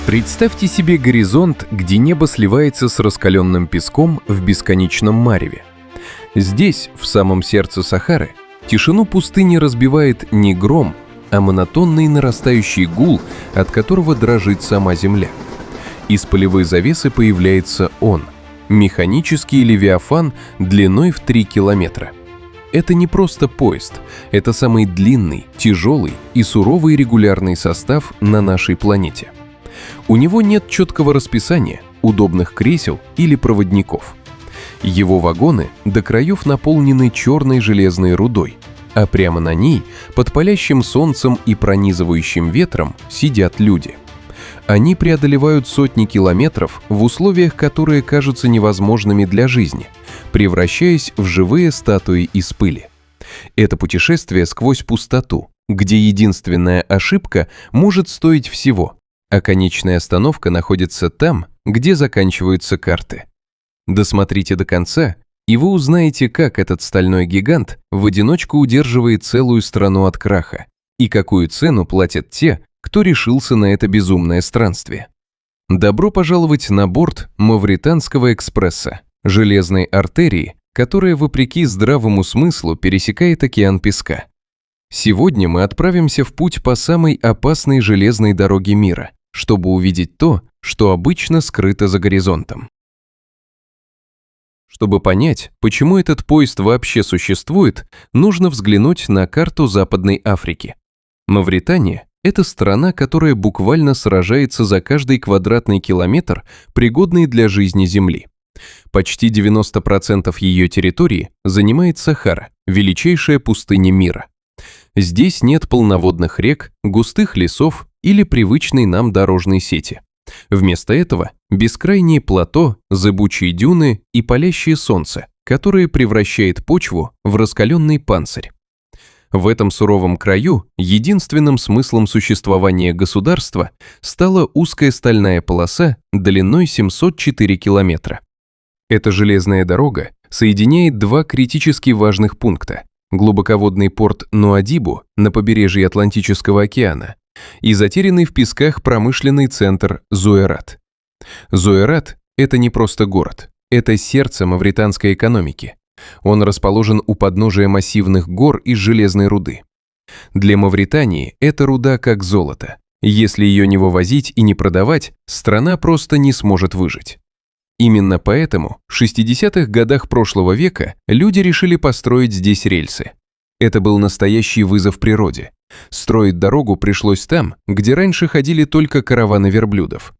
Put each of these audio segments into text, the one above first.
Представьте себе горизонт, где небо сливается с раскаленным песком в бесконечном мареве. Здесь, в самом сердце Сахары, тишину пустыни разбивает не гром, а монотонный нарастающий гул, от которого дрожит сама земля. Из полевой завесы появляется он – механический левиафан длиной в 3 километра. Это не просто поезд, это самый длинный, тяжелый и суровый регулярный состав на нашей планете. У него нет четкого расписания, удобных кресел или проводников. Его вагоны до краев наполнены черной железной рудой, а прямо на ней, под палящим солнцем и пронизывающим ветром, сидят люди. Они преодолевают сотни километров в условиях, которые кажутся невозможными для жизни, превращаясь в живые статуи из пыли. Это путешествие сквозь пустоту, где единственная ошибка может стоить всего, а конечная остановка находится там, где заканчиваются карты. Досмотрите до конца, и вы узнаете, как этот стальной гигант в одиночку удерживает целую страну от краха, и какую цену платят те, кто решился на это безумное странствие. Добро пожаловать на борт Мавританского экспресса, железной артерии, которая, вопреки здравому смыслу, пересекает океан песка. Сегодня мы отправимся в путь по самой опасной железной дороге мира, чтобы увидеть то, что обычно скрыто за горизонтом. Чтобы понять, почему этот поезд вообще существует, нужно взглянуть на карту Западной Африки. Мавритания – это страна, которая буквально сражается за каждый квадратный километр, пригодный для жизни Земли. Почти 90% ее территории занимает Сахара, величайшая пустыня мира. Здесь нет полноводных рек, густых лесов или привычной нам дорожной сети. Вместо этого бескрайние плато, зыбучие дюны и палящее солнце, которое превращает почву в раскаленный панцирь. В этом суровом краю единственным смыслом существования государства стала узкая стальная полоса длиной 704 километра. Эта железная дорога соединяет два критически важных пункта – глубоководный порт Нуадибу на побережье Атлантического океана и затерянный в песках промышленный центр Зуэрат. Зуэрат – это не просто город, это сердце мавританской экономики. Он расположен у подножия массивных гор из железной руды. Для Мавритании эта руда как золото. Если ее не вывозить и не продавать, страна просто не сможет выжить. Именно поэтому в 60-х годах прошлого века люди решили построить здесь рельсы. Это был настоящий вызов природе. Строить дорогу пришлось там, где раньше ходили только караваны верблюдов.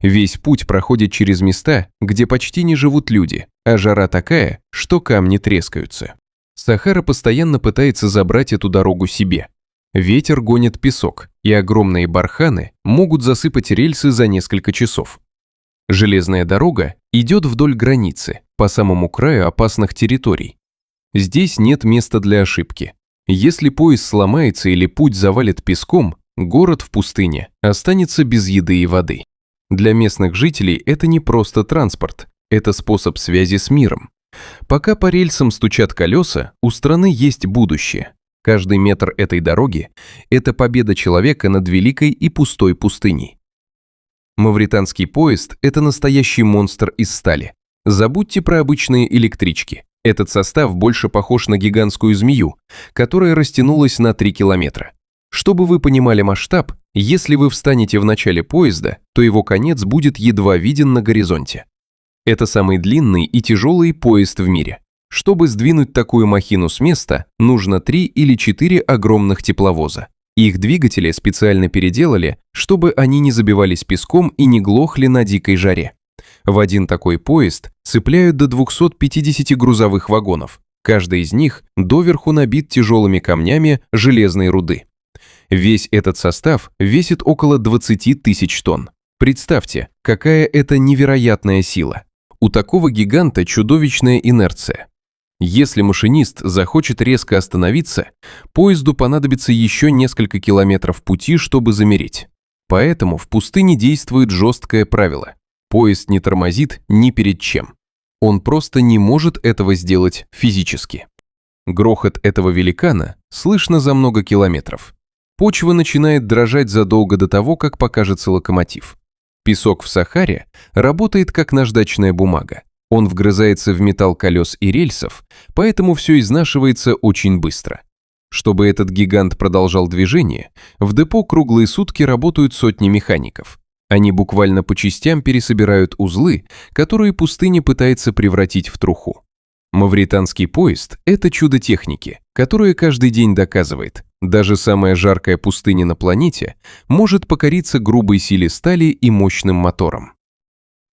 Весь путь проходит через места, где почти не живут люди, а жара такая, что камни трескаются. Сахара постоянно пытается забрать эту дорогу себе. Ветер гонит песок, и огромные барханы могут засыпать рельсы за несколько часов. Железная дорога идет вдоль границы, по самому краю опасных территорий. Здесь нет места для ошибки. Если поезд сломается или путь завалит песком, город в пустыне останется без еды и воды. Для местных жителей это не просто транспорт, это способ связи с миром. Пока по рельсам стучат колеса, у страны есть будущее. Каждый метр этой дороги – это победа человека над великой и пустой пустыней. Мавританский поезд – это настоящий монстр из стали. Забудьте про обычные электрички. Этот состав больше похож на гигантскую змею, которая растянулась на 3 километра. Чтобы вы понимали масштаб, если вы встанете в начале поезда, то его конец будет едва виден на горизонте. Это самый длинный и тяжелый поезд в мире. Чтобы сдвинуть такую махину с места, нужно 3 или 4 огромных тепловоза. Их двигатели специально переделали, чтобы они не забивались песком и не глохли на дикой жаре. В один такой поезд цепляют до 250 грузовых вагонов. Каждый из них доверху набит тяжелыми камнями железной руды. Весь этот состав весит около 20 тысяч тонн. Представьте, какая это невероятная сила. У такого гиганта чудовищная инерция. Если машинист захочет резко остановиться, поезду понадобится еще несколько километров пути, чтобы замереть. Поэтому в пустыне действует жесткое правило. Поезд не тормозит ни перед чем. Он просто не может этого сделать физически. Грохот этого великана слышно за много километров. Почва начинает дрожать задолго до того, как покажется локомотив. Песок в Сахаре работает как наждачная бумага. Он вгрызается в металл колес и рельсов, поэтому все изнашивается очень быстро. Чтобы этот гигант продолжал движение, в депо круглые сутки работают сотни механиков. Они буквально по частям пересобирают узлы, которые пустыня пытается превратить в труху. Мавританский поезд – это чудо техники, которое каждый день доказывает, даже самая жаркая пустыня на планете может покориться грубой силе стали и мощным мотором.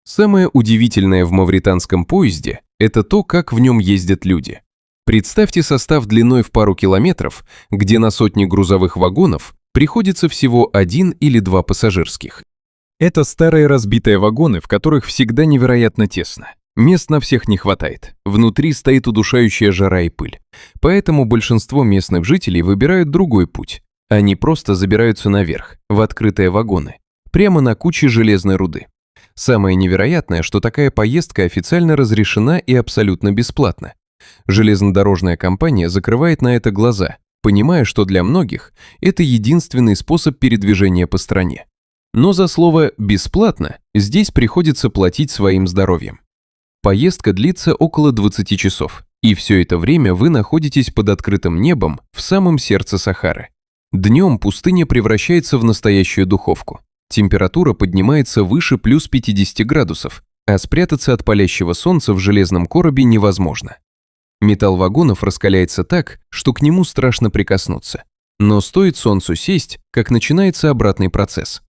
Самое удивительное в мавританском поезде – это то, как в нем ездят люди. Представьте состав длиной в пару километров, где на сотни грузовых вагонов приходится всего 1 или 2 пассажирских. Это старые разбитые вагоны, в которых всегда невероятно тесно. Мест на всех не хватает. Внутри стоит удушающая жара и пыль. Поэтому большинство местных жителей выбирают другой путь. Они просто забираются наверх, в открытые вагоны, прямо на куче железной руды. Самое невероятное, что такая поездка официально разрешена и абсолютно бесплатна. Железнодорожная компания закрывает на это глаза, понимая, что для многих это единственный способ передвижения по стране. Но за слово «бесплатно» здесь приходится платить своим здоровьем. Поездка длится около 20 часов, и все это время вы находитесь под открытым небом в самом сердце Сахары. Днем пустыня превращается в настоящую духовку. Температура поднимается выше плюс 50 градусов, а спрятаться от палящего солнца в железном коробе невозможно. Металл вагонов раскаляется так, что к нему страшно прикоснуться. Но стоит солнцу сесть, как начинается обратный процесс.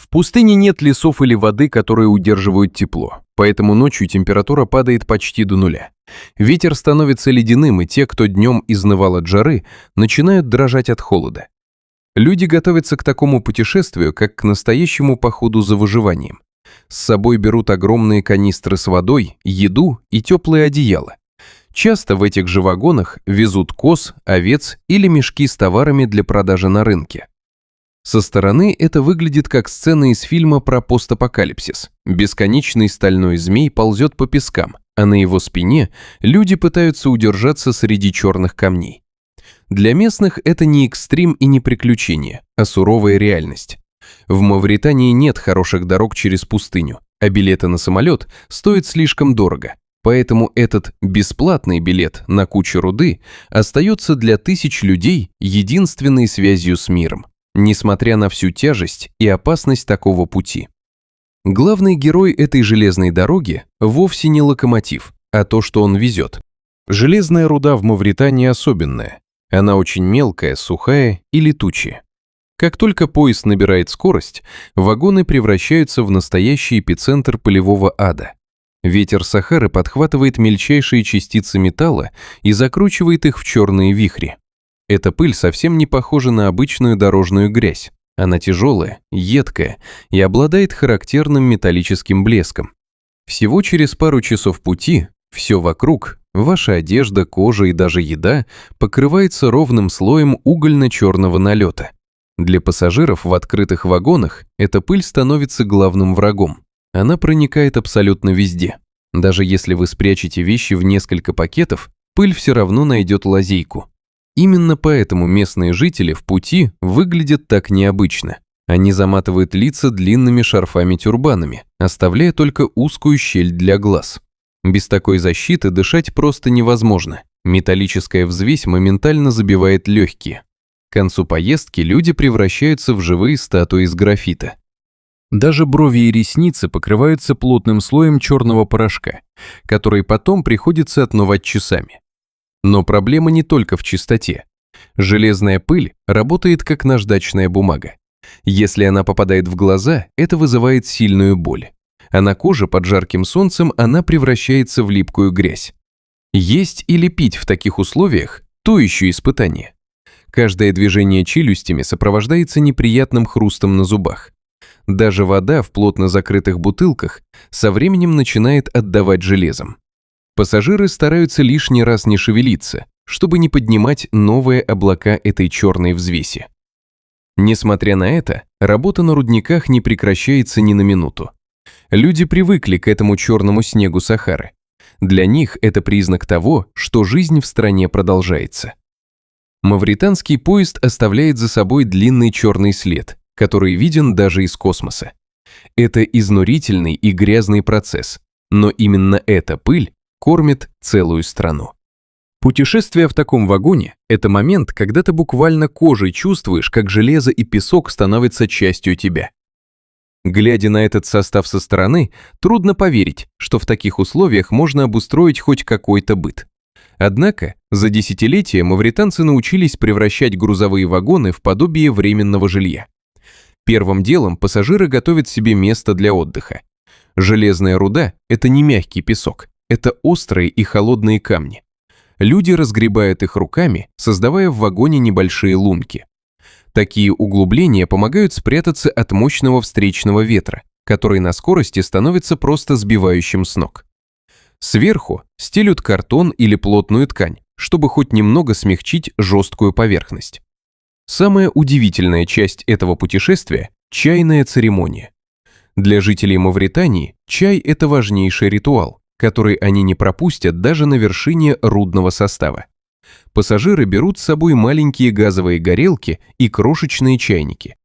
В пустыне нет лесов или воды, которые удерживают тепло, поэтому ночью температура падает почти до нуля. Ветер становится ледяным, и те, кто днем изнывал от жары, начинают дрожать от холода. Люди готовятся к такому путешествию, как к настоящему походу за выживанием. С собой берут огромные канистры с водой, еду и теплые одеяла. Часто в этих же вагонах везут коз, овец или мешки с товарами для продажи на рынке. Со стороны это выглядит как сцена из фильма про постапокалипсис. Бесконечный стальной змей ползет по пескам, а на его спине люди пытаются удержаться среди черных камней. Для местных это не экстрим и не приключение, а суровая реальность. В Мавритании нет хороших дорог через пустыню, а билеты на самолет стоят слишком дорого. Поэтому этот бесплатный билет на кучу руды остается для тысяч людей единственной связью с миром, несмотря на всю тяжесть и опасность такого пути. Главный герой этой железной дороги вовсе не локомотив, а то, что он везет. Железная руда в Мавритании особенная. Она очень мелкая, сухая и летучая. Как только поезд набирает скорость, вагоны превращаются в настоящий эпицентр пылевого ада. Ветер Сахары подхватывает мельчайшие частицы металла и закручивает их в черные вихри. Эта пыль совсем не похожа на обычную дорожную грязь. Она тяжелая, едкая и обладает характерным металлическим блеском. Всего через пару часов пути все вокруг, ваша одежда, кожа и даже еда, покрывается ровным слоем угольно-черного налета. Для пассажиров в открытых вагонах эта пыль становится главным врагом. Она проникает абсолютно везде. Даже если вы спрячете вещи в несколько пакетов, пыль все равно найдет лазейку. Именно поэтому местные жители в пути выглядят так необычно. Они заматывают лица длинными шарфами-тюрбанами, оставляя только узкую щель для глаз. Без такой защиты дышать просто невозможно. Металлическая взвесь моментально забивает легкие. К концу поездки люди превращаются в живые статуи из графита. Даже брови и ресницы покрываются плотным слоем черного порошка, который потом приходится отмывать часами. Но проблема не только в чистоте. Железная пыль работает как наждачная бумага. Если она попадает в глаза, это вызывает сильную боль. А на коже под жарким солнцем она превращается в липкую грязь. Есть или пить в таких условиях – то еще испытание. Каждое движение челюстями сопровождается неприятным хрустом на зубах. Даже вода в плотно закрытых бутылках со временем начинает отдавать железом. Пассажиры стараются лишний раз не шевелиться, чтобы не поднимать новые облака этой черной взвеси. Несмотря на это, работа на рудниках не прекращается ни на минуту. Люди привыкли к этому черному снегу Сахары. Для них это признак того, что жизнь в стране продолжается. Мавританский поезд оставляет за собой длинный черный след, который виден даже из космоса. Это изнурительный и грязный процесс, но именно эта пыль кормит целую страну. Путешествие в таком вагоне – это момент, когда ты буквально кожей чувствуешь, как железо и песок становятся частью тебя. Глядя на этот состав со стороны, трудно поверить, что в таких условиях можно обустроить хоть какой-то быт. Однако за десятилетия мавританцы научились превращать грузовые вагоны в подобие временного жилья. Первым делом пассажиры готовят себе место для отдыха. Железная руда – это не мягкий песок, это острые и холодные камни. Люди разгребают их руками, создавая в вагоне небольшие лунки. Такие углубления помогают спрятаться от мощного встречного ветра, который на скорости становится просто сбивающим с ног. Сверху стелют картон или плотную ткань, чтобы хоть немного смягчить жесткую поверхность. Самая удивительная часть этого путешествия – чайная церемония. Для жителей Мавритании чай – это важнейший ритуал, который они не пропустят даже на вершине рудного состава. Пассажиры берут с собой маленькие газовые горелки и крошечные чайники.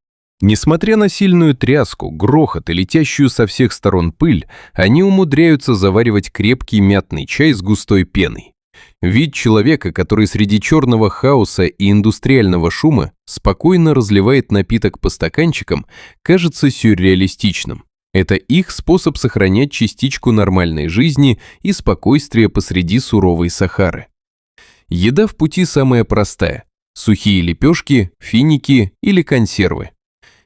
Несмотря на сильную тряску, грохот и летящую со всех сторон пыль, они умудряются заваривать крепкий мятный чай с густой пеной. Вид человека, который среди черного хаоса и индустриального шума спокойно разливает напиток по стаканчикам, кажется сюрреалистичным. Это их способ сохранять частичку нормальной жизни и спокойствия посреди суровой Сахары. Еда в пути самая простая – сухие лепешки, финики или консервы.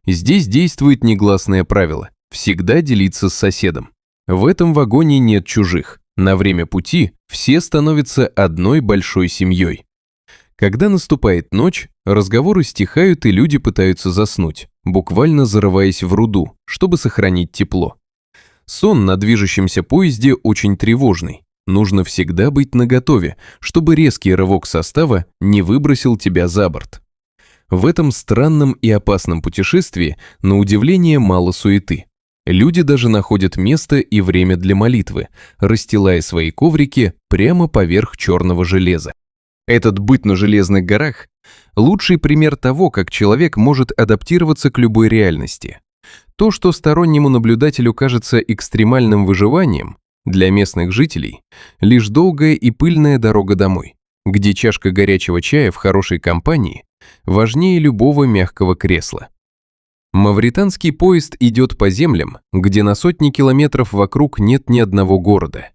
Здесь действует негласное правило – всегда делиться с соседом. В этом вагоне нет чужих. На время пути все становятся одной большой семьей. Когда наступает ночь, разговоры стихают и люди пытаются заснуть, буквально зарываясь в руду, чтобы сохранить тепло. Сон на движущемся поезде очень тревожный. Нужно всегда быть наготове, чтобы резкий рывок состава не выбросил тебя за борт. В этом странном и опасном путешествии, на удивление, мало суеты. Люди даже находят место и время для молитвы, расстилая свои коврики прямо поверх черного железа. Этот быт на железных горах – лучший пример того, как человек может адаптироваться к любой реальности. То, что стороннему наблюдателю кажется экстремальным выживанием, для местных жителей – лишь долгая и пыльная дорога домой, где чашка горячего чая в хорошей компании важнее любого мягкого кресла. Мавританский поезд идет по землям, где на сотни километров вокруг нет ни одного города.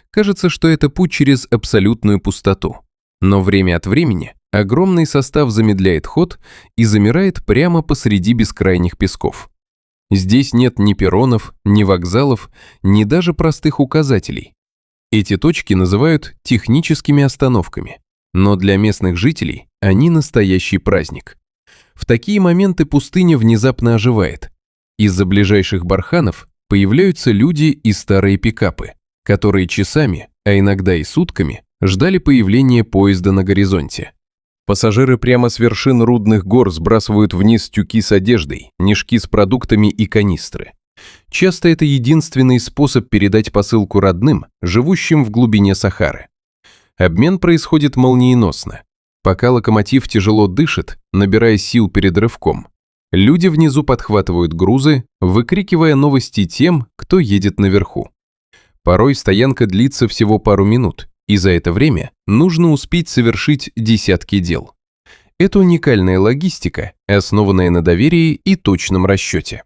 Кажется, что это путь через абсолютную пустоту. Но время от времени огромный состав замедляет ход и замирает прямо посреди бескрайних песков. Здесь нет ни перронов, ни вокзалов, ни даже простых указателей. Эти точки называют техническими остановками, но для местных жителей они настоящий праздник. В такие моменты пустыня внезапно оживает. Из-за ближайших барханов появляются люди и старые пикапы, которые часами, а иногда и сутками, ждали появления поезда на горизонте. Пассажиры прямо с вершин рудных гор сбрасывают вниз тюки с одеждой, мешки с продуктами и канистры. Часто это единственный способ передать посылку родным, живущим в глубине Сахары. Обмен происходит молниеносно. Пока локомотив тяжело дышит, набирая сил перед рывком, люди внизу подхватывают грузы, выкрикивая новости тем, кто едет наверху. Порой стоянка длится всего пару минут, и за это время нужно успеть совершить десятки дел. Это уникальная логистика, основанная на доверии и точном расчете.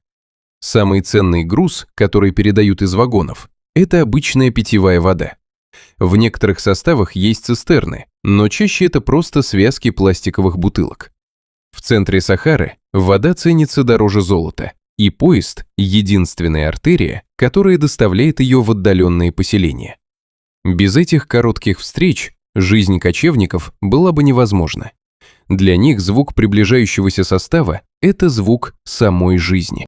Самый ценный груз, который передают из вагонов, это обычная питьевая вода. В некоторых составах есть цистерны, но чаще это просто связки пластиковых бутылок. В центре Сахары вода ценится дороже золота, и поезд – единственная артерия, которая доставляет ее в отдаленные поселения. Без этих коротких встреч жизнь кочевников была бы невозможна. Для них звук приближающегося состава – это звук самой жизни.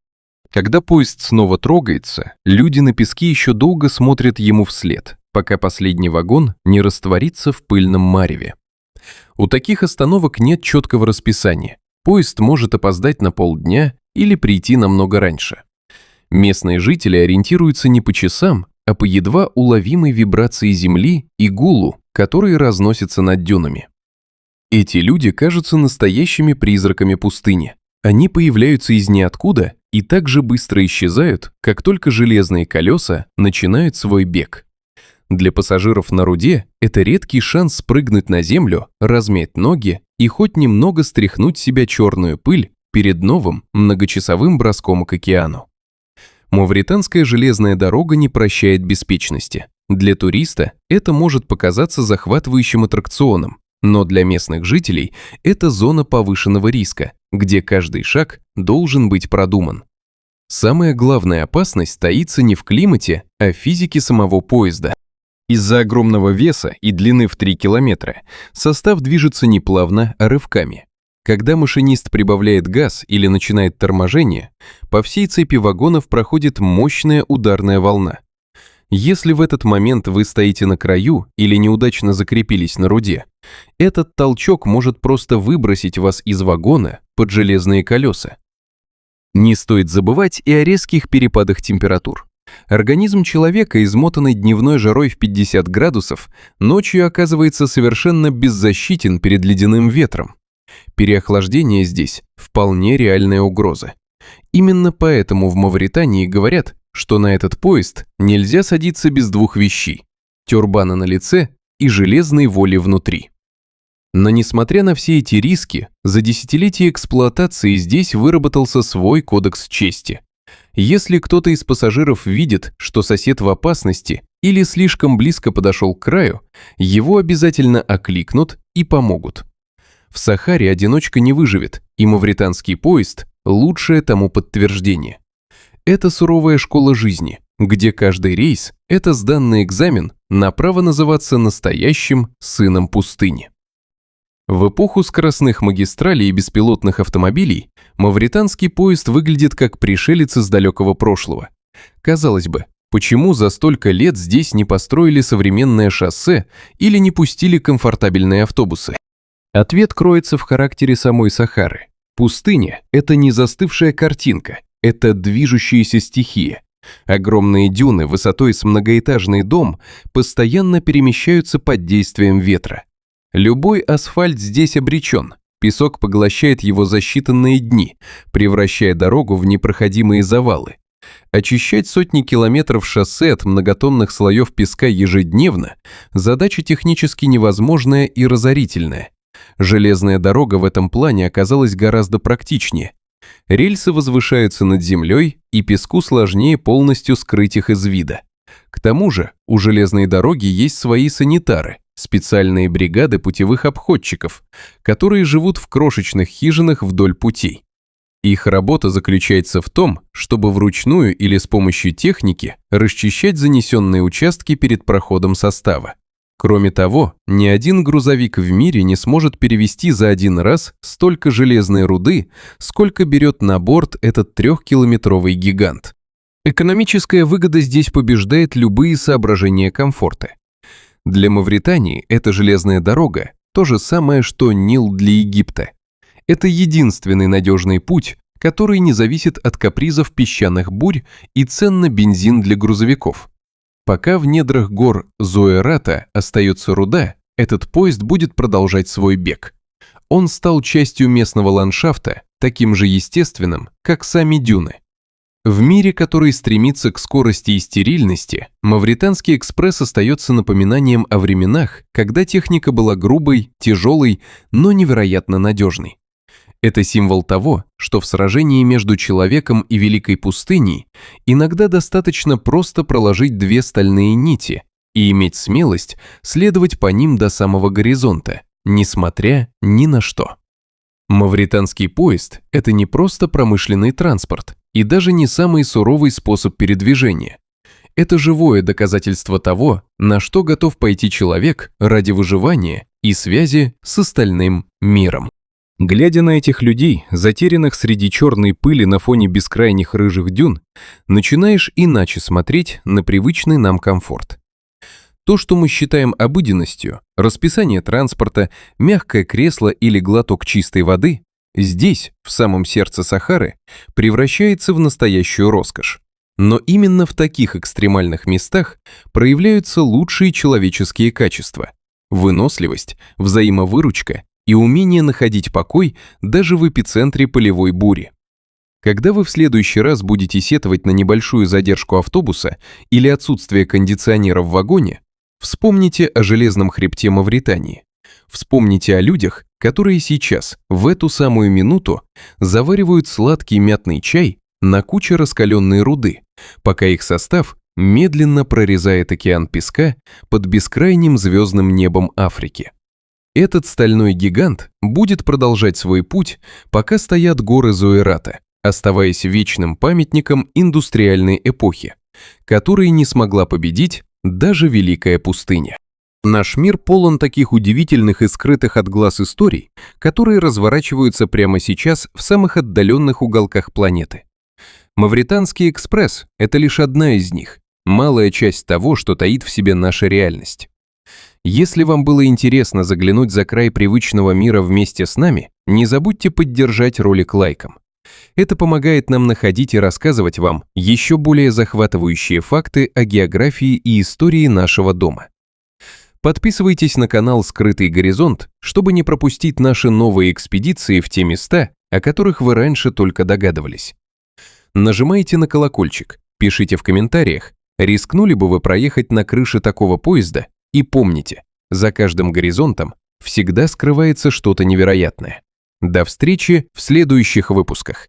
Когда поезд снова трогается, люди на песке еще долго смотрят ему вслед, пока последний вагон не растворится в пыльном мареве. У таких остановок нет четкого расписания. Поезд может опоздать на полдня или прийти намного раньше. Местные жители ориентируются не по часам, а по едва уловимой вибрации земли и гулу, который разносится над дюнами. Эти люди кажутся настоящими призраками пустыни. Они появляются из ниоткуда и так же быстро исчезают, как только железные колеса начинают свой бег. Для пассажиров на руде это редкий шанс спрыгнуть на землю, размять ноги и хоть немного стряхнуть с себя черную пыль перед новым многочасовым броском к океану. Мавританская железная дорога не прощает беспечности. Для туриста это может показаться захватывающим аттракционом, но для местных жителей это зона повышенного риска, где каждый шаг должен быть продуман. Самая главная опасность таится не в климате, а в физике самого поезда. Из-за огромного веса и длины в 3 километра состав движется не плавно, а рывками. Когда машинист прибавляет газ или начинает торможение, по всей цепи вагонов проходит мощная ударная волна. Если в этот момент вы стоите на краю или неудачно закрепились на руде, этот толчок может просто выбросить вас из вагона под железные колеса. Не стоит забывать и о резких перепадах температур. Организм человека, измотанный дневной жарой в 50 градусов, ночью оказывается совершенно беззащитен перед ледяным ветром. Переохлаждение здесь вполне реальная угроза. Именно поэтому в Мавритании говорят, что на этот поезд нельзя садиться без двух вещей – тюрбана на лице и железной воли внутри. Но несмотря на все эти риски, за десятилетия эксплуатации здесь выработался свой кодекс чести. Если кто-то из пассажиров видит, что сосед в опасности или слишком близко подошел к краю, его обязательно окликнут и помогут. В Сахаре одиночка не выживет, и мавританский поезд – лучшее тому подтверждение. Это суровая школа жизни, где каждый рейс – это сданный экзамен на право называться настоящим сыном пустыни. В эпоху скоростных магистралей и беспилотных автомобилей мавританский поезд выглядит как пришелец из далекого прошлого. Казалось бы, почему за столько лет здесь не построили современное шоссе или не пустили комфортабельные автобусы? Ответ кроется в характере самой Сахары. Пустыня – это не застывшая картинка, это движущаяся стихия. Огромные дюны высотой с многоэтажный дом постоянно перемещаются под действием ветра. Любой асфальт здесь обречен, песок поглощает его за считанные дни, превращая дорогу в непроходимые завалы. Очищать сотни километров шоссе от многотонных слоев песка ежедневно – задача технически невозможная и разорительная. Железная дорога в этом плане оказалась гораздо практичнее. Рельсы возвышаются над землей, и песку сложнее полностью скрыть их из вида. К тому же у железной дороги есть свои санитары, специальные бригады путевых обходчиков, которые живут в крошечных хижинах вдоль путей. Их работа заключается в том, чтобы вручную или с помощью техники расчищать занесенные участки перед проходом состава. Кроме того, ни один грузовик в мире не сможет перевезти за один раз столько железной руды, сколько берет на борт этот 3-километровый гигант. Экономическая выгода здесь побеждает любые соображения комфорта. Для Мавритании эта железная дорога – то же самое, что Нил для Египта. Это единственный надежный путь, который не зависит от капризов песчаных бурь и цен на бензин для грузовиков. Пока в недрах гор Зоэрата остается руда, этот поезд будет продолжать свой бег. Он стал частью местного ландшафта, таким же естественным, как сами дюны. В мире, который стремится к скорости и стерильности, Мавританский экспресс остается напоминанием о временах, когда техника была грубой, тяжелой, но невероятно надежной. Это символ того, что в сражении между человеком и великой пустыней иногда достаточно просто проложить 2 стальные нити и иметь смелость следовать по ним до самого горизонта, несмотря ни на что. Мавританский поезд – это не просто промышленный транспорт и даже не самый суровый способ передвижения. Это живое доказательство того, на что готов пойти человек ради выживания и связи с остальным миром. Глядя на этих людей, затерянных среди черной пыли на фоне бескрайних рыжих дюн, начинаешь иначе смотреть на привычный нам комфорт. То, что мы считаем обыденностью, расписание транспорта, мягкое кресло или глоток чистой воды, здесь, в самом сердце Сахары, превращается в настоящую роскошь. Но именно в таких экстремальных местах проявляются лучшие человеческие качества – выносливость, взаимовыручка и умение находить покой даже в эпицентре полевой бури. Когда вы в следующий раз будете сетовать на небольшую задержку автобуса или отсутствие кондиционера в вагоне, вспомните о железном хребте Мавритании. Вспомните о людях, которые сейчас, в эту самую минуту, заваривают сладкий мятный чай на куче раскаленной руды, пока их состав медленно прорезает океан песка под бескрайним звездным небом Африки. Этот стальной гигант будет продолжать свой путь, пока стоят горы Зоэрата, оставаясь вечным памятником индустриальной эпохи, которой не смогла победить даже Великая пустыня. Наш мир полон таких удивительных и скрытых от глаз историй, которые разворачиваются прямо сейчас в самых отдаленных уголках планеты. Мавританский экспресс – это лишь одна из них, малая часть того, что таит в себе наша реальность. Если вам было интересно заглянуть за край привычного мира вместе с нами, не забудьте поддержать ролик лайком. Это помогает нам находить и рассказывать вам еще более захватывающие факты о географии и истории нашего дома. Подписывайтесь на канал «Скрытый горизонт», чтобы не пропустить наши новые экспедиции в те места, о которых вы раньше только догадывались. Нажимайте на колокольчик, пишите в комментариях, рискнули бы вы проехать на крыше такого поезда, и помните, за каждым горизонтом всегда скрывается что-то невероятное. До встречи в следующих выпусках.